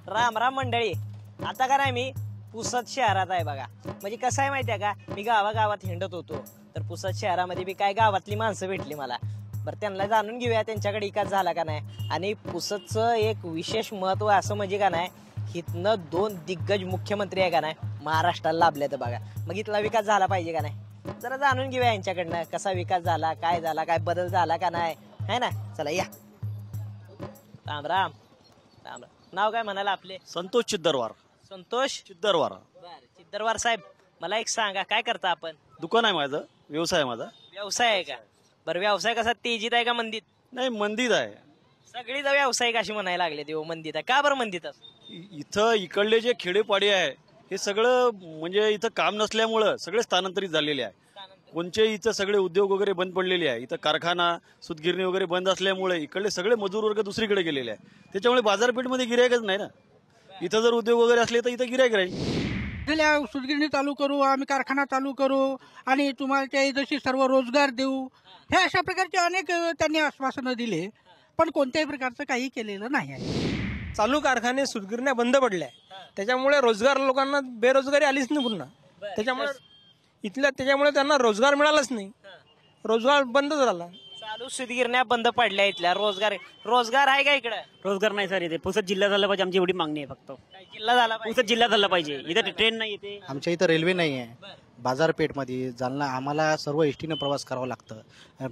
राम राम मंडळी, आता का नाही मी पुसद शहरात आहे बघा. म्हणजे कसं आहे माहिती आहे का, मी गावागावात हिंडत होतो तर पुसद शहरामध्ये बी काय गावातली माणसं भेटली मला. बरं त्यांना जाणून घेऊया त्यांच्याकडे विकास झाला का नाही. आणि पुसदचं एक विशेष महत्व असं म्हणजे का नाही, इथनं 2 दिग्गज मुख्यमंत्री आहे का नाही महाराष्ट्राला लाभले तर बघा. मग इथला विकास झाला पाहिजे का नाही, जरा जाणून घेऊया यांच्याकडनं कसा विकास झाला, काय बदल झाला का नाही, है ना. चला या. राम राम. राम राम. नाव काय म्हणाला आपले? संतोष चिद्दरवार. संतोष चिद्दरवार. बरं, चिद्दरवार साहेब, मला एक सांगा, काय करता आपण? दुकान आहे माझं, व्यवसाय आहे माझा. व्यवसाय आहे का? बरं, व्यवसाय कसा तेजीत आहे का मंदीत? नाही, मंदीत आहे. सगळी व्यावसायिक अशी म्हणायला लागले ते मंदीत आहे. का बरं मंदीत? इथं इकडले जे खेडेपाडी आहे हे सगळं म्हणजे इथं काम नसल्यामुळं सगळे स्थानांतरित झालेले आहे. कोणचे इथं सगळे उद्योग वगैरे बंद पडलेले आहे. इथं कारखाना सूतगिरणी वगैरे बंद असल्यामुळे इकडले सगळे मजूर वर्ग दुसरीकडे गेलेले आहे. त्याच्यामुळे बाजारपेठमध्ये गिरायकच नाही ना. इथं जर उद्योग वगैरे असले तर इथं गिरायक राहील. सूतगिरणी चालू करू, आम्ही कारखाना चालू करू आणि तुम्हाला त्या जशी सर्व रोजगार देऊ, हे अशा प्रकारचे अनेक त्यांनी आश्वासनं दिले, पण कोणत्याही प्रकारचं काही केलेलं नाही आहे. चालू कारखाने सूतगिरण्या बंद पडल्या, त्याच्यामुळे रोजगार लोकांना बेरोजगारी आलीच नाही पुन्हा. त्याच्यामुळे त्यांना रोजगार मिळालाच नाही, रोजगार बंद झाला. चालू सूतगिरण्या बंद पडल्या, इथल्या रोजगार आहे का इकडे? रोजगार नाही सर. इथे पुसद जिल्हा झाला पाहिजे, आमची एवढी मागणी आहे. फक्त जिल्हा झाला पाहिजे, पुसद जिल्हा झाला पाहिजे. इथे ट्रेन नाही येते, आमच्या इथं रेल्वे नाही आहे. बाजारपेठमध्ये जालना आम्हाला सर्व एसटीनं प्रवास करावा लागतं.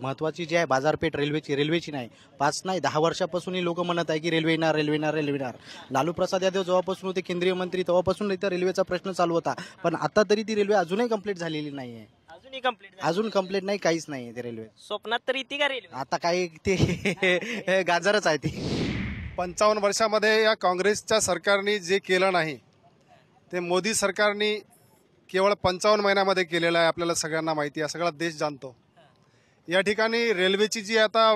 महत्त्वाची जी आहे बाजारपेठ रेल्वेची नाही. 5 नाही 10 वर्षापासूनही लोक म्हणत आहे की रेल्वे येणार. लालू प्रसाद यादव जेव्हापासून होते केंद्रीय मंत्री तेव्हापासून इथं रेल्वेचा प्रश्न चालू होता, पण आता तरी ती रेल्वे अजूनही कंप्लीट झालेली नाही आहे. अजून कंप्लीट नाही, काहीच नाही आहे ते रेल्वे. स्वप्नात तरी येते का रेल्वे? आता काही ते गाजरच आहे ती. 55 वर्षामध्ये या काँग्रेसच्या सरकारने जे केलं नाही ते मोदी सरकारने केवळ 55 महिन्यामध्ये केलेलं आहे. आपल्याला सगळ्यांना माहिती आहे, सगळा देश जाणतो. या ठिकाणी रेल्वेची जी आता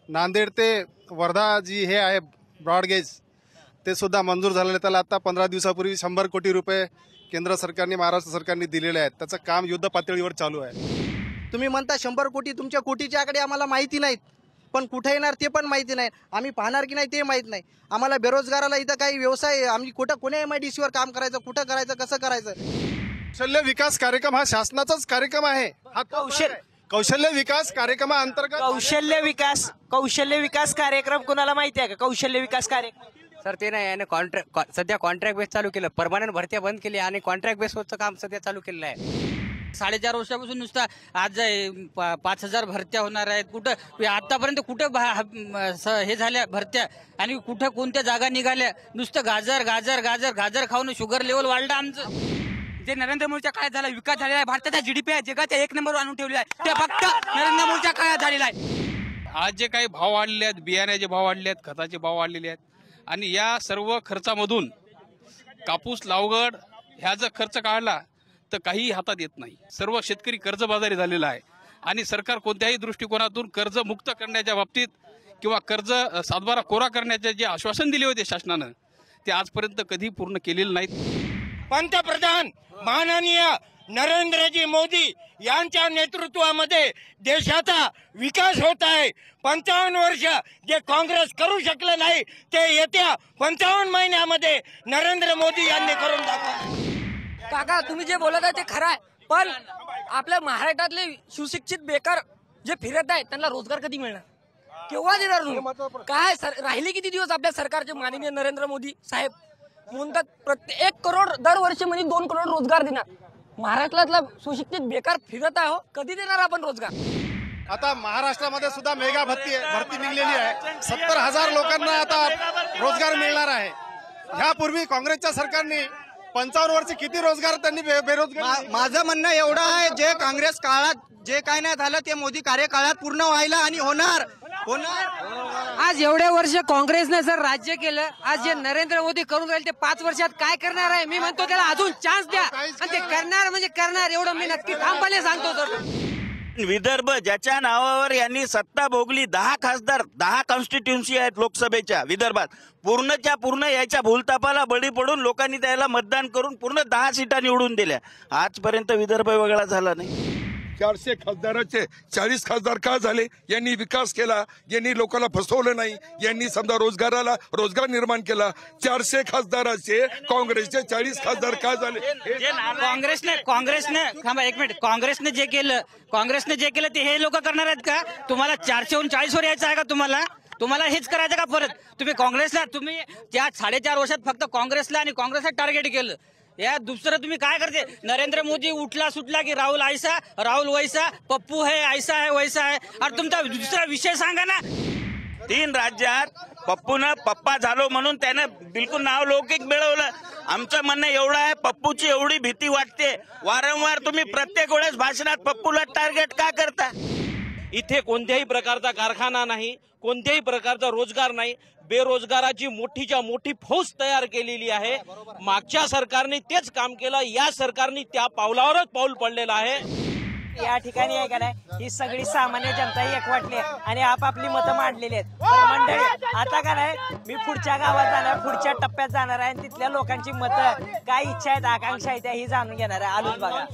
नांदेड ते वर्धा जी हे आहे ब्रॉडगेज, ते सुद्धा मंजूर झालेलं. त्याला आता 15 दिवसापूर्वी 100 कोटी रुपये केंद्र सरकारने महाराष्ट्र सरकारने दिलेले आहेत. त्याचं काम युद्ध पातळीवर चालू आहे. तुम्ही म्हणता 100 कोटी, तुमच्या कोटीच्या आकडे आम्हाला माहिती नाहीत, पण कुठे येणार ते पण माहिती नाही. आम्ही पाहणार की नाही ते माहीत नाही. आम्हाला बेरोजगाराला इथं काही व्यवसाय, आम्ही कोण्या MIDC वर काम करायचं, कुठं करायचं, कसं करायचं. कौशल्य विकास कार्यक्रम हा शासनाचाच कार्यक्रम आहे. हा कौशल्य विकास कार्यक्रमाअंतर्गत कौशल्य विकास कार्यक्रम कोणाला माहिती आहे का? कौशल्य विकास कार्यक्रम सर ते नाही, याने सध्या कॉन्ट्रॅक्ट बेस चालू केलं, परमनंट भरत्या बंद केली आणि कॉन्ट्रॅक्ट बेसवरचं काम सध्या चालू केलेलं आहे. 4.5 वर्षापासून नुसता आज 5,000 भरत्या होणार आहेत. कुठं आतापर्यंत कुठं हे झाल्या भरत्या आणि कुठं कोणत्या जागा निघाल्या. नुसतं गाजर खाऊन शुगर लेवल वाढलं आमचं. जे नरेंद्र मोदीच्या काळात झाला विकास झालेला आहे, भारताचा GDP आहे जगाच्या 1 नंबरवर आणून ठेवलेला आहे, ते फक्त नरेंद्र मोदीच्या काळात झालेला आहे. आज जे काही भाव वाढले आहेत, बियाण्याचे भाव वाढले आहेत, खताचे भाव वाढलेले आहेत आणि या सर्व खर्चामधून कापूस लावगड ह्या जर खर्च काढला तर काही हातात येत नाही. सर्व शेतकरी कर्जबाजारी झालेला आहे आणि सरकार कोणत्याही दृष्टिकोनातून कर्ज मुक्त करण्याच्या बाबतीत किंवा कर्ज सातबारा कोरा करण्याचे जे आश्वासन दिले होते शासनानं, ते आजपर्यंत कधी पूर्ण केलेलं नाहीत. पंतप्रधान माननीय नरेंद्रजी मोदी यांच्या नेतृत्वामध्ये देशाचा विकास होत आहे. 55 वर्ष जे काँग्रेस करू शकलं नाही ते येत्या 55 महिन्यामध्ये नरेंद्र मोदी यांनी करून दाखवलं. काका, तुम्ही जे बोलत आहे ते खरं आहे, पण आपल्या महाराष्ट्रातले सुशिक्षित बेकार जे फिरत आहेत त्यांना रोजगार कधी मिळणार, केव्हा देणार? काय राहिले किती दिवस आपल्या सरकारचे माननीय नरेंद्र मोदी साहेब म्हणतात प्रत्येक 1 करोड दरवर्षी म्हणजे 2 करोड रोजगार देणार. महाराष्ट्रातला सुशिक्षित बेकार फिरत आहे, कधी देणार आपण रोजगार? आता महाराष्ट्रामध्ये सुद्धा मेगा भरती निघलेली आहे. 70,000 लोकांना आता रोजगार मिळणार आहे. ह्यापूर्वी काँग्रेसच्या सरकारने 55 वर्ष किती रोजगार त्यांनी बेरोजगार. माझं म्हणणं एवढं आहे, जे काँग्रेस काळात जे काय नाही झालं ते मोदी कार्यकाळात पूर्ण व्हायला आणि होणार. आज एवढे वर्ष काँग्रेसने सर राज्य केलं, आज जे नरेंद्र मोदी करून राहील ते 5 वर्षात काय करणार आहे? मी म्हणतो त्याला अजून चान्स द्या आणि ते करणार म्हणजे करणार, एवढं मी नक्की ठामपणे सांगतो सर. विदर्भ ज्याच्या नावावर यांनी सत्ता भोगली, 10 खासदार, 10 कॉन्स्टिट्युन्सी आहेत लोकसभेच्या विदर्भात, पूर्णच्या पूर्ण याच्या भूलतापाला बळी पडून लोकांनी त्याला मतदान करून पूर्ण 10 सीटा निवडून दिल्या. आजपर्यंत विदर्भ वेगळा झाला नाही. 400 खासदाराचे 40 खासदार का झाले? यांनी विकास केला, यांनी लोकांना फसवलं नाही, यांनी समजा रोजगार निर्माण केला. 400 खासदाराचे काँग्रेसचे 40 खासदार का झाले? काँग्रेसने थांबा एक मिनिट, काँग्रेसने जे केलं ते हे लोक करणार आहेत का? तुम्हाला 400हून 40 वर यायचं आहे का? तुम्हाला हेच करायचं का परत? तुम्ही काँग्रेसला तुम्ही त्या 4.5 वर्षात फक्त काँग्रेसला आणि काँग्रेसला टार्गेट केलं. या दुसरं तुम्ही काय करते? नरेंद्र मोदी उठला सुटला की राहुल ऐसा राहुल वैसा, पप्पू है ऐसा है वैसा है. और तुमचा दुसरा विषय सांगा ना. 3 राज्यात पप्पूनं पप्पा झालो म्हणून त्यानं बिलकुल नाव लौकिक मिळवलं. आमचं म्हणणं एवढं आहे, पप्पूची एवढी भीती वाटते, वारंवार तुम्ही प्रत्येक वेळेस भाषणात पप्पूला टार्गेट का करता? इथे कोणत्याही प्रकारचा कारखाना नाही, कोणत्याही प्रकारचा रोजगार नाही, बेरोजगाराची मोठीच्या मोठी फौज तयार केलेली आहे. मागच्या सरकारने तेच काम केलं, या सरकारने त्या पावलावरच पाऊल पडलेलं आहे. या ठिकाणी आहे का नाही, ही सगळी सामान्य जनता ही एकवटली आहे आणि आपापली मतं मांडलेली आहेत. तर मंडळी आता का नाही, मी पुढच्या गावात जाणार, पुढच्या टप्प्यात जाणार आहे आणि तिथल्या लोकांची मतं काय इच्छा आहेत, आकांक्षा आहेत, ही जाणून घेणार आहे. आलोच बघा.